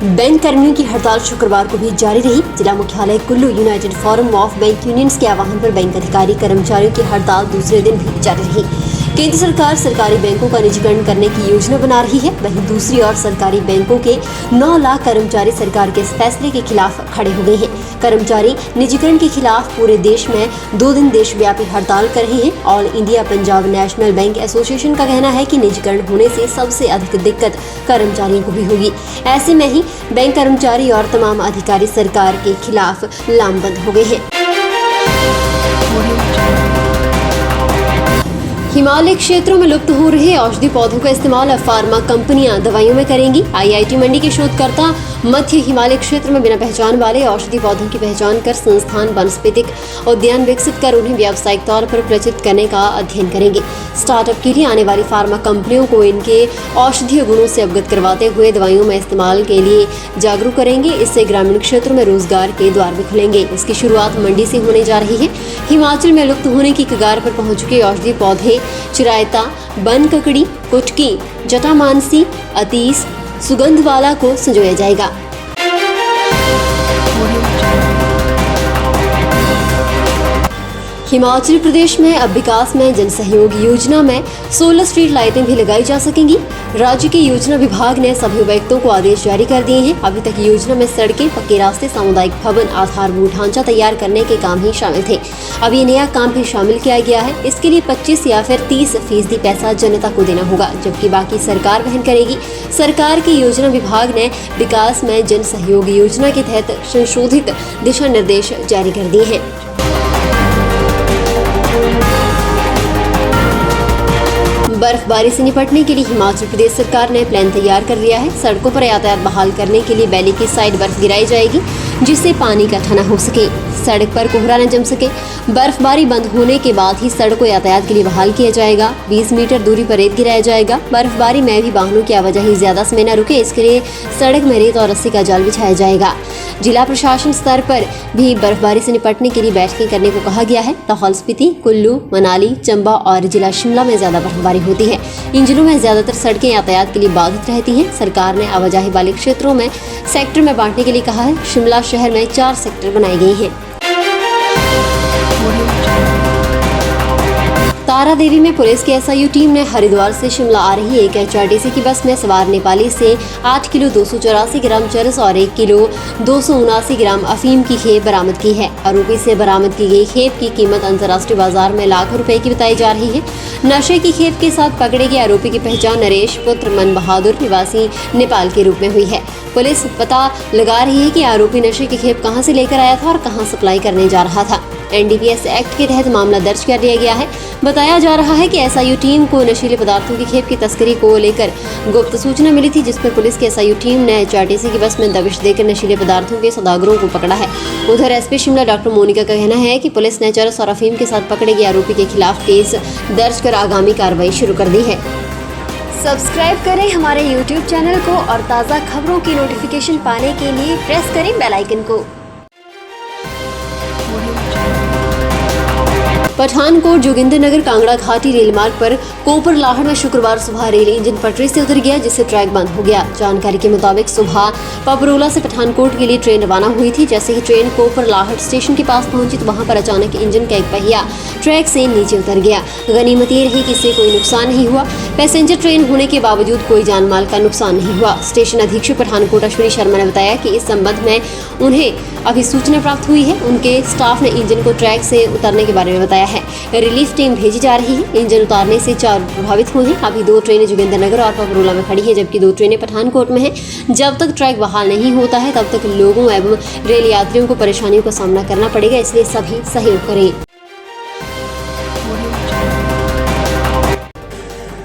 Bank कर्मियों की हड़ताल शुक्रवार को भी जारी रही। जिला मुख्यालय Kullu United forum of bank unions के आह्वान पर बैंक अधिकारी कर्मचारियों की हड़ताल दूसरे दिन भी जारी रही। केंद्र सरकार सरकारी बैंकों का निजीकरण करने की योजना बना रही है, वहीं दूसरी ओर सरकारी बैंकों के 9 लाख कर्मचारी सरकार के इस फैसले के खिलाफ खड़े हो गए हैं। कर्मचारी निजीकरण के खिलाफ पूरे देश में 2 दिन देशव्यापी हड़ताल कर रहे हैं। All India Punjab national bank association का कहना है कि निजीकरण होने से सबसे अधिक दिक्कत कर्मचारियों को भी होगी। ऐसे में ही बैंक कर्मचारी और तमाम अधिकारी सरकार के खिलाफ लामबंद हो गए हैं। हिमालय क्षेत्रों में लुप्त हो रहे औषधि पौधों का इस्तेमाल अब फार्मा कंपनियां दवाइयों में करेंगी। आईआईटी मंडी के शोधकर्ता मध्य हिमालय क्षेत्र में बिना पहचान वाले औषधि पौधों की पहचान कर संस्थान वनस्पतिक उद्यान विकसित कर उन्हें व्यावसायिक तौर पर प्रचित करने का अध्ययन करेंगे। स्टार्टअप के लिए आने वाली फार्मा कंपनियों को इनके औषधीय गुणों से अवगत करवाते हुए दवाइयों में इस्तेमाल के लिए जागरूक करेंगे। इससे ग्रामीण क्षेत्रों में रोजगार के द्वार भी खुलेंगे। इसकी शुरुआत मंडी से होने जा रही है। हिमाचल में लुप्त होने की कगार पर पहुंच चुके औषधि पौधे चिरायता, बन ककड़ी, कुटकी, जटामानसी, अतीस, सुगंधवाला को संजोया जाएगा। हिमाचल प्रदेश में अब विकास में जन सहयोग योजना में 16 स्ट्रीट लाइटें भी लगाई जा सकेंगी। राज्य के योजना विभाग ने सभी उपायुक्तों को आदेश जारी कर दिए हैं। अभी तक योजना में सड़कें, पक्के रास्ते, सामुदायिक भवन, आधारभूत ढांचा तैयार करने के काम ही शामिल थे। अब ये नया काम भी शामिल किया गया है। इसके लिए 25 या फिर 30% पैसा जनता को देना होगा, जबकि बाकी सरकार वहन करेगी। सरकार के योजना विभाग ने विकास में जन सहयोग योजना के तहत संशोधित दिशा निर्देश जारी कर दिए हैं। बर्फबारी से निपटने के लिए हिमाचल प्रदेश सरकार ने प्लान तैयार कर लिया है। सड़कों पर यातायात बहाल करने के लिए बैली की साइड बर्फ गिराई जाएगी, जिससे पानी इकट्ठा न हो सके, सड़क पर कोहरा न जम सके। बर्फबारी बंद होने के बाद ही सड़क को यातायात के लिए बहाल किया जाएगा। 20 मीटर दूरी पर रेत गिराया जाएगा। बर्फबारी में भी वाहनों की आवाजाही ज्यादा समय न रुके, इसके लिए सड़क में रेत और रस्सी का जाल बिछाया जाएगा। जिला प्रशासन स्तर पर भी बर्फबारी से निपटने के लिए बैठकें करने को कहा गया है। लाहौल स्पीति, कुल्लू, मनाली, चंबा और जिला शिमला में ज्यादा बर्फबारी होती है। इन जिलों में ज्यादातर सड़कें यातायात के लिए बाधित रहती हैं। सरकार ने आवाजाही वाले क्षेत्रों में सेक्टर में बांटने के लिए कहा है। शिमला शहर में 4 सेक्टर बनाए गए हैं। तारा देवी में पुलिस की एसआईयू टीम ने हरिद्वार से शिमला आ रही एक एचआरटीसी की बस में सवार नेपाली से 8 किलो 284 ग्राम चरस और 1 किलो 279 ग्राम अफीम की खेप बरामद की है। आरोपी से बरामद की गई खेप की कीमत अंतर्राष्ट्रीय बाजार में लाखों रुपए की बताई जा रही है। नशे की खेप के साथ पकड़े गए आरोपी की पहचान नरेश पुत्र मन बहादुर निवासी नेपाल के रूप में हुई है। पुलिस पता लगा रही है कि आरोपी नशे की खेप कहां से लेकर आया था और कहां सप्लाई करने जा रहा था। एनडीपीएस एक्ट के तहत मामला दर्ज कर लिया गया है। बताया जा रहा है कि एसआईयू टीम को नशीले पदार्थों की खेप की तस्करी को लेकर गुप्त सूचना मिली थी, जिस पर पुलिस की एसआईयू टीम ने एचआरटीसी की बस में दबिश देकर नशीले पदार्थों के सौदागरों को पकड़ा है। उधर एसपी शिमला डॉक्टर मोनिका का कहना है कि पुलिस ने चरस और अफीम के साथ पकड़े गए आरोपी के खिलाफ केस दर्ज कर आगामी कार्रवाई शुरू कर दी है। सब्सक्राइब करें हमारे YouTube चैनल को और ताज़ा खबरों की नोटिफिकेशन पाने के लिए प्रेस करें बेल आइकन को। पठानकोट जोगिंद्रनगर कांगड़ा घाटी रेल मार्ग पर कोपरलाहड़ में शुक्रवार सुबह रेल इंजन पटरी से उतर गया, जिससे ट्रैक बंद हो गया। जानकारी के मुताबिक सुबह पपरोला से पठानकोट के लिए ट्रेन रवाना हुई थी। जैसे ही ट्रेन कोपरलाहड़ स्टेशन के पास पहुंची तो वहां पर अचानक इंजन का एक पहिया ट्रैक से नीचे उतर गया। गनीमत ये रही कि इससे कोई नुकसान नहीं हुआ। पैसेंजर ट्रेन होने के बावजूद कोई जान माल का नुकसान नहीं हुआ। स्टेशन अधीक्षक पठानकोट अश्विनी शर्मा ने बताया कि इस संबंध में उन्हें अभी सूचना प्राप्त हुई है। उनके स्टाफ ने इंजन को ट्रैक से उतारने के बारे में बताया है। रिलीफ टीम भेजी जा रही है। इंजन उतारने से 4 प्रभावित हुए हैं। अभी 2 ट्रेनें जोगिंद्रनगर और पपरोला में खड़ी है, जबकि 2 ट्रेनें पठानकोट में हैं। जब तक ट्रैक बहाल नहीं होता है तब तक लोगों एवं रेल यात्रियों को परेशानियों का सामना करना पड़ेगा, इसलिए सभी सहयोग करें।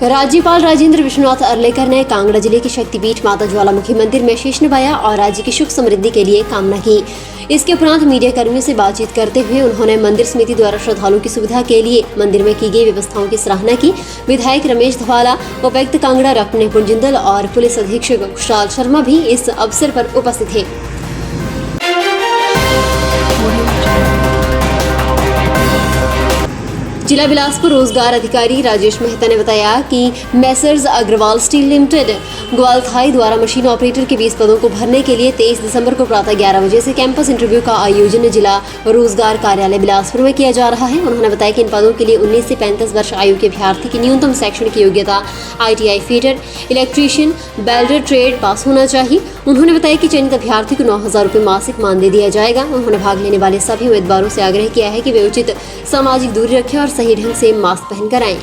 राज्यपाल राजेंद्र विश्वनाथ अर्लेकर ने कांगड़ा जिले के शक्तिपीठ माता ज्वालामुखी मंदिर में शीश नवाया और राज्य की सुख समृद्धि के लिए कामना की। इसके उपरांत मीडिया कर्मियों से बातचीत करते हुए उन्होंने मंदिर समिति द्वारा श्रद्धालुओं की सुविधा के लिए मंदिर में की गई व्यवस्थाओं की सराहना की। विधायक रमेश धवाला, उपायुक्त कांगड़ा डॉक्टर निपुण जिंदल और पुलिस अधीक्षक खुशहाल शर्मा भी इस अवसर पर उपस्थित थे। जिला बिलासपुर रोजगार अधिकारी राजेश मेहता ने बताया कि मैसर्स अग्रवाल स्टील लिमिटेड ग्वालखाई द्वारा मशीन ऑपरेटर के 20 पदों को भरने के लिए 23 दिसंबर को प्रातः 11 बजे से कैंपस इंटरव्यू का आयोजन जिला रोजगार कार्यालय बिलासपुर में किया जा रहा है। उन्होंने बताया कि इन पदों के लिए 19 से 35 वर्ष आयु के अभ्यर्थी की न्यूनतम शैक्षणिक योग्यता ITI fitter, electrician, welder trade pass होना चाहिए। उन्होंने बताया कि चयनित अभ्यर्थी को 9,000 रुपये मासिक मानदेय दिया जाएगा। उन्होंने भाग लेने वाले सभी उम्मीदवारों से आग्रह किया है कि वे उचित सामाजिक दूरी रखें और सही ढंग से मास्क पहनकर आएं।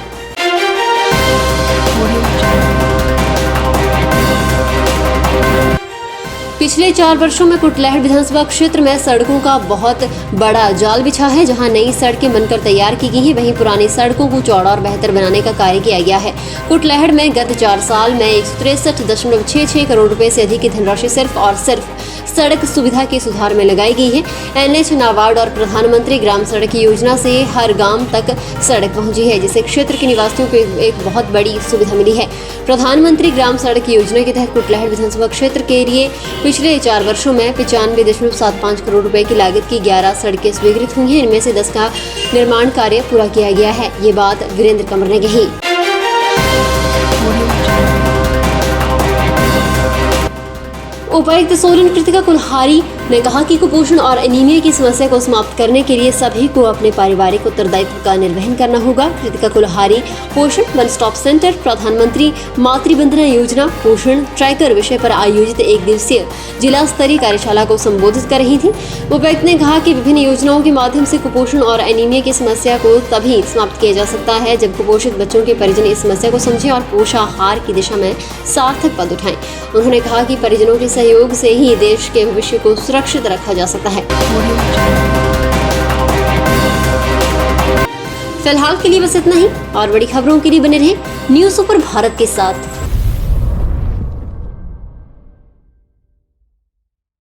पिछले 4 वर्षों में कुटलैहड़ विधानसभा क्षेत्र में सड़कों का बहुत बड़ा जाल बिछा है। जहां नई सड़कें बनकर तैयार की गई हैं, वहीं पुरानी सड़कों को चौड़ा और बेहतर बनाने का कार्य किया गया है। कुटलैहड़ में गत 4 साल में 163.66 करोड़ रुपए से अधिक की धनराशि सिर्फ और सिर्फ सड़क सुविधा के सुधार में लगाई गई है। NH नाबार्ड और प्रधानमंत्री ग्राम सड़क योजना से हर गांव तक सड़क पहुंची है, जिससे क्षेत्र के निवासियों को एक बहुत बड़ी सुविधा मिली है। प्रधानमंत्री ग्राम सड़क योजना के तहत कुटलैहड़ विधानसभा क्षेत्र के लिए पिछले 4 वर्षों में 95.75 करोड़ रुपए की लागत की 11 सड़कें स्वीकृत हुई हैं। इनमें से 10 का निर्माण कार्य पूरा किया गया है। ये बात वीरेंद्र कंवर ने कही। उपायुक्त सोलन कृतिका कुल्हारी ने कहा कि कुपोषण और एनीमिया की समस्या को समाप्त करने के लिए सभी को अपने पारिवारिक उत्तरदायित्व का निर्वहन करना होगा। कृतिका कुल्हारी पोषण वन स्टॉप सेंटर, प्रधानमंत्री मातृवंदना योजना, पोषण ट्रैकर विषय पर आयोजित 1 दिवसीय जिला स्तरीय कार्यशाला को संबोधित कर रही थी। उपायुक्त ने कहा कि विभिन्न योजनाओं के माध्यम से कुपोषण और एनीमिया की समस्या को तभी समाप्त किया जा सकता है जब कुपोषित बच्चों के परिजन इस समस्या को समझें और पोषाहार की दिशा में सार्थक कदम उठाएं। उन्होंने कहा कि परिजनों के सहयोग से ही देश के भविष्य को सुरक्षित रखा जा सकता है। फिलहाल के लिए बस इतना ही और बड़ी खबरों के लिए बने रहें न्यूज़ सुपर भारत के साथ।